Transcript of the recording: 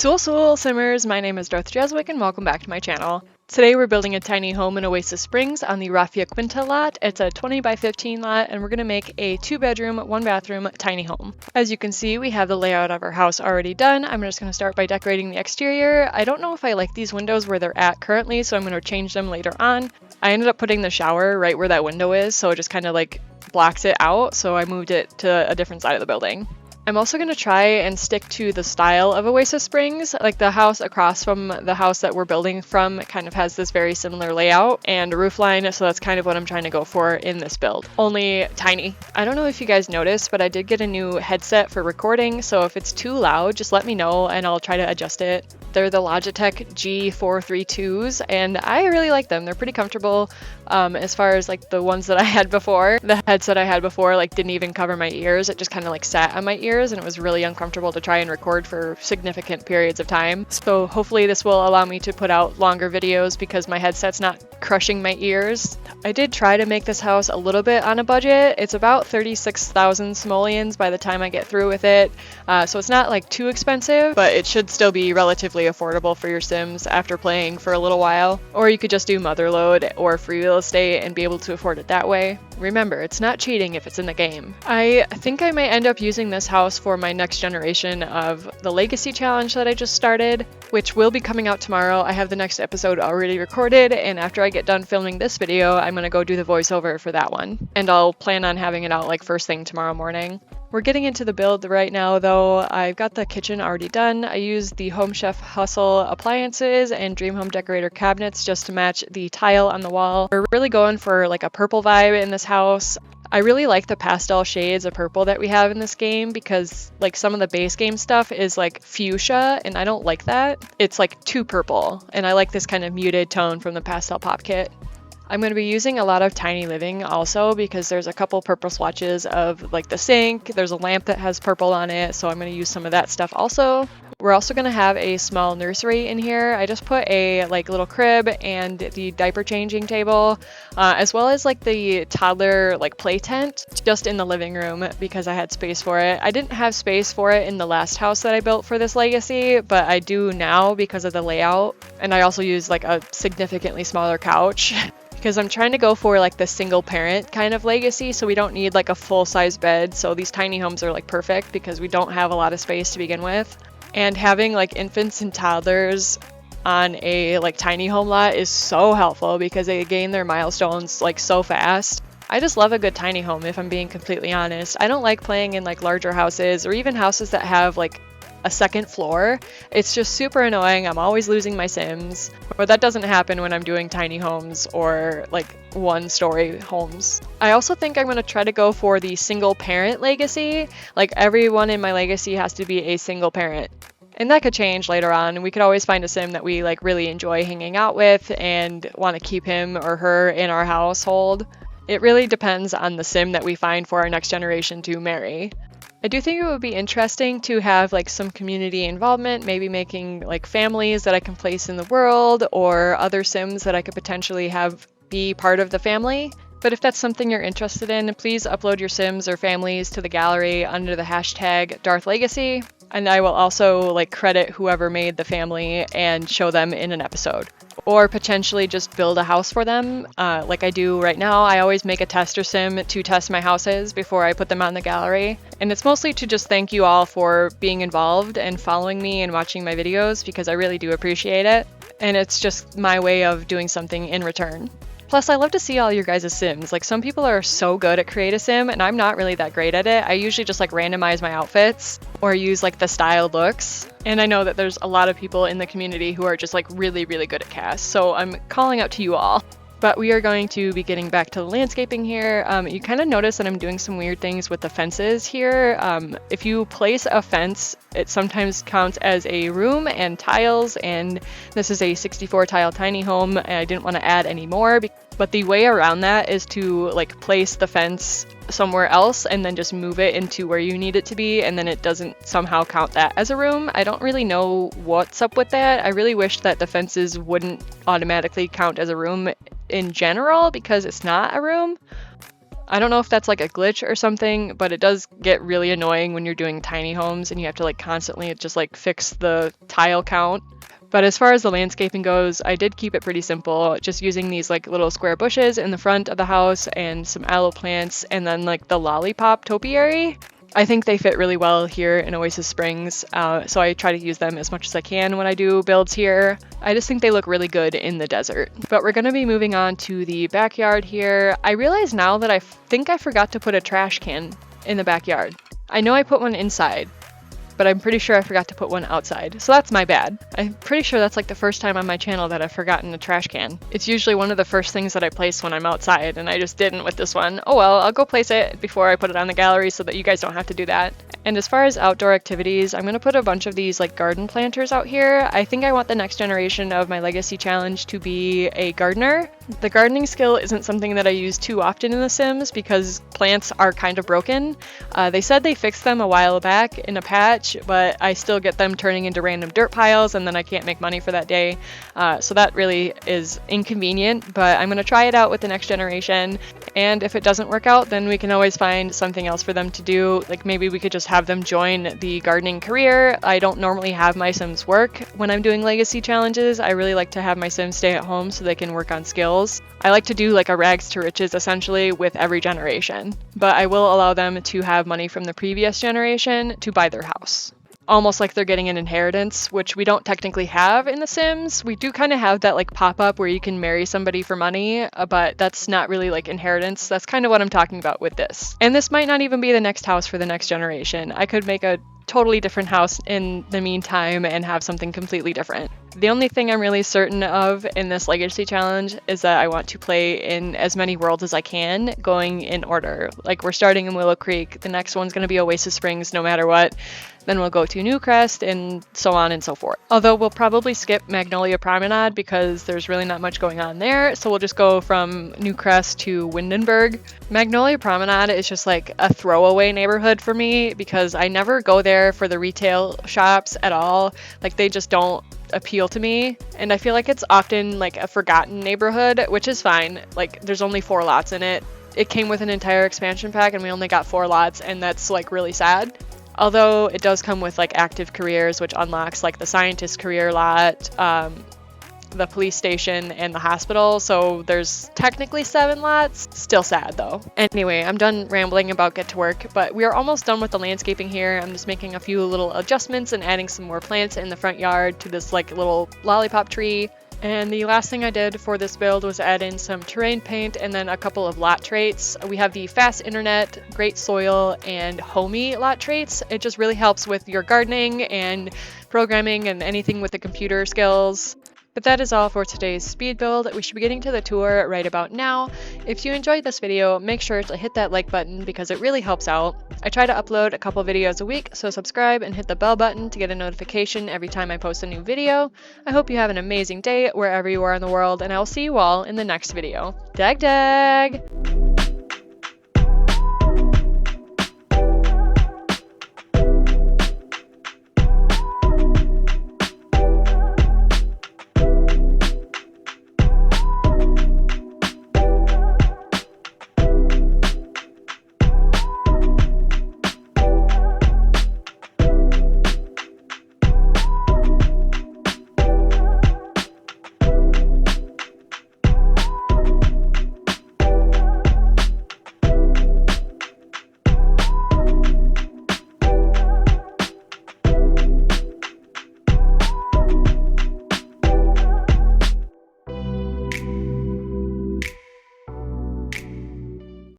Soul Simmers, my name is Dorothy Jeswick and welcome back to my channel. Today we're building a tiny home in Oasis Springs on the Raffia Quinta lot. It's a 20 by 15 lot and we're going to make a 2-bedroom, 1-bathroom tiny home. As you can see, we have the layout of our house already done. I'm just going to start by decorating the exterior. I don't know if I like these windows where they're at currently, so I'm going to change them later on. I ended up putting the shower right where that window is, so it just kind of like blocks it out, so I moved it to a different side of the building. I'm also going to try and stick to the style of Oasis Springs. Like the house across from the house that we're building from kind of has this very similar layout and roof line, so that's kind of what I'm trying to go for in this build. Only tiny. I don't know if you guys noticed, but I did get a new headset for recording, so if it's too loud, just let me know and I'll try to adjust it. They're the Logitech G432s and I really like them. They're pretty comfortable as far as like the ones that I had before. The headset I had before like didn't even cover my ears. It just kind of like sat on my ears and it was really uncomfortable to try and record for significant periods of time. So hopefully this will allow me to put out longer videos because my headset's not crushing my ears. I did try to make this house a little bit on a budget. It's about 36,000 simoleons by the time I get through with it. So it's not like too expensive, but it should still be relatively affordable for your Sims after playing for a little while. Or you could just do Motherlode or free real estate and be able to afford it that way. Remember, it's not cheating if it's in the game. I think I might end up using this house for my next generation of the Legacy Challenge that I just started, which will be coming out tomorrow. I have the next episode already recorded, and after I get done filming this video, I'm going to go do the voiceover for that one. And I'll plan on having it out like first thing tomorrow morning. We're getting into the build right now though. I've got the kitchen already done. I used the Home Chef Hustle appliances and Dream Home Decorator cabinets just to match the tile on the wall. We're really going for like a purple vibe in this house. I really like the pastel shades of purple that we have in this game because like some of the base game stuff is like fuchsia and I don't like that. It's like too purple and I like this kind of muted tone from the pastel pop kit. I'm going to be using a lot of tiny living also because there's a couple purple swatches of like the sink. There's a lamp that has purple on it, so I'm going to use some of that stuff also. We're also going to have a small nursery in here. I just put a like little crib and the diaper changing table, as well as like the toddler like play tent just in the living room because I had space for it. I didn't have space for it in the last house that I built for this legacy, but I do now because of the layout. And I also use like a significantly smaller couch. Because I'm trying to go for like the single parent kind of legacy, so we don't need like a full-size bed. So these tiny homes are like perfect because we don't have a lot of space to begin with. And having like infants and toddlers on a like tiny home lot is so helpful because they gain their milestones like so fast. I just love a good tiny home if I'm being completely honest. I don't like playing in like larger houses or even houses that have like a second floor. It's just super annoying. I'm always losing my Sims, but that doesn't happen when I'm doing tiny homes or like 1-story homes. I also think I'm going to try to go for the single parent legacy. Like everyone in my legacy has to be a single parent. And that could change later on. We could always find a Sim that we like really enjoy hanging out with and want to keep him or her in our household. It really depends on the Sim that we find for our next generation to marry. I do think it would be interesting to have like some community involvement, maybe making like families that I can place in the world or other Sims that I could potentially have be part of the family. But if that's something you're interested in, please upload your Sims or families to the gallery under the hashtag #DarthLegacy. And I will also like credit whoever made the family and show them in an episode. Or potentially just build a house for them like I do right now. I always make a tester sim to test my houses before I put them on the gallery. And it's mostly to just thank you all for being involved and following me and watching my videos because I really do appreciate it. And it's just my way of doing something in return. Plus, I love to see all your guys' Sims. Like some people are so good at Create a Sim and I'm not really that great at it. I usually just like randomize my outfits or use like the styled looks. And I know that there's a lot of people in the community who are just like really, really good at cast. So I'm calling out to you all. But we are going to be getting back to the landscaping here. You kind of notice that I'm doing some weird things with the fences here. If you place a fence, it sometimes counts as a room and tiles, and this is a 64 tile tiny home, and I didn't want to add any more. But the way around that is to like place the fence somewhere else and then just move it into where you need it to be, and then it doesn't somehow count that as a room. I don't really know what's up with that. I really wish that the fences wouldn't automatically count as a room in general because it's not a room. I don't know if that's like a glitch or something, but it does get really annoying when you're doing tiny homes and you have to like constantly just like fix the tile count. But as far as the landscaping goes, I did keep it pretty simple, just using these like little square bushes in the front of the house and some aloe plants and then like the lollipop topiary. I think they fit really well here in Oasis Springs, so I try to use them as much as I can when I do builds here. I just think they look really good in the desert. But we're going to be moving on to the backyard here. I realize now that I think I forgot to put a trash can in the backyard. I know I put one inside, but I'm pretty sure I forgot to put one outside. So that's my bad. I'm pretty sure that's like the first time on my channel that I've forgotten a trash can. It's usually one of the first things that I place when I'm outside, and I just didn't with this one. Oh well, I'll go place it before I put it on the gallery so that you guys don't have to do that. And as far as outdoor activities, I'm going to put a bunch of these like garden planters out here. I think I want the next generation of my legacy challenge to be a gardener. The gardening skill isn't something that I use too often in The Sims because plants are kind of broken. They said they fixed them a while back in a patch, but I still get them turning into random dirt piles and then I can't make money for that day. So that really is inconvenient, but I'm going to try it out with the next generation. And if it doesn't work out, then we can always find something else for them to do. Like maybe we could just have them join the gardening career. I don't normally have my Sims work when I'm doing legacy challenges. I really like to have my Sims stay at home so they can work on skills. I like to do like a rags to riches essentially with every generation, but I will allow them to have money from the previous generation to buy their house. Almost like they're getting an inheritance, which we don't technically have in The Sims. We do kind of have that like pop-up where you can marry somebody for money, but that's not really like inheritance. That's kind of what I'm talking about with this. And this might not even be the next house for the next generation. I could make a totally different house in the meantime and have something completely different. The only thing I'm really certain of in this legacy challenge is that I want to play in as many worlds as I can, going in order. Like we're starting in Willow Creek, the next one's going to be Oasis Springs no matter what. Then we'll go to Newcrest and so on and so forth. Although we'll probably skip Magnolia Promenade because there's really not much going on there. So we'll just go from Newcrest to Windenburg. Magnolia Promenade is just like a throwaway neighborhood for me because I never go there for the retail shops at all. Like they just don't appeal to me, and I feel like it's often like a forgotten neighborhood, which is fine. Like there's only 4 lots in it. It came with an entire expansion pack and we only got 4 lots, and that's like really sad. Although it does come with like active careers, which unlocks like the scientist career lot, the police station, and the hospital. So there's technically 7 lots. Still sad though. Anyway, I'm done rambling about Get to Work, but we are almost done with the landscaping here. I'm just making a few little adjustments and adding some more plants in the front yard to this like little lollipop tree. And the last thing I did for this build was add in some terrain paint and then a couple of lot traits. We have the fast internet, great soil, and homey lot traits. It just really helps with your gardening and programming and anything with the computer skills. But that is all for today's speed build. We should be getting to the tour right about now. If you enjoyed this video, make sure to hit that like button because it really helps out. I try to upload a couple videos a week, so subscribe and hit the bell button to get a notification every time I post a new video. I hope you have an amazing day wherever you are in the world, and I will see you all in the next video. Dag dag!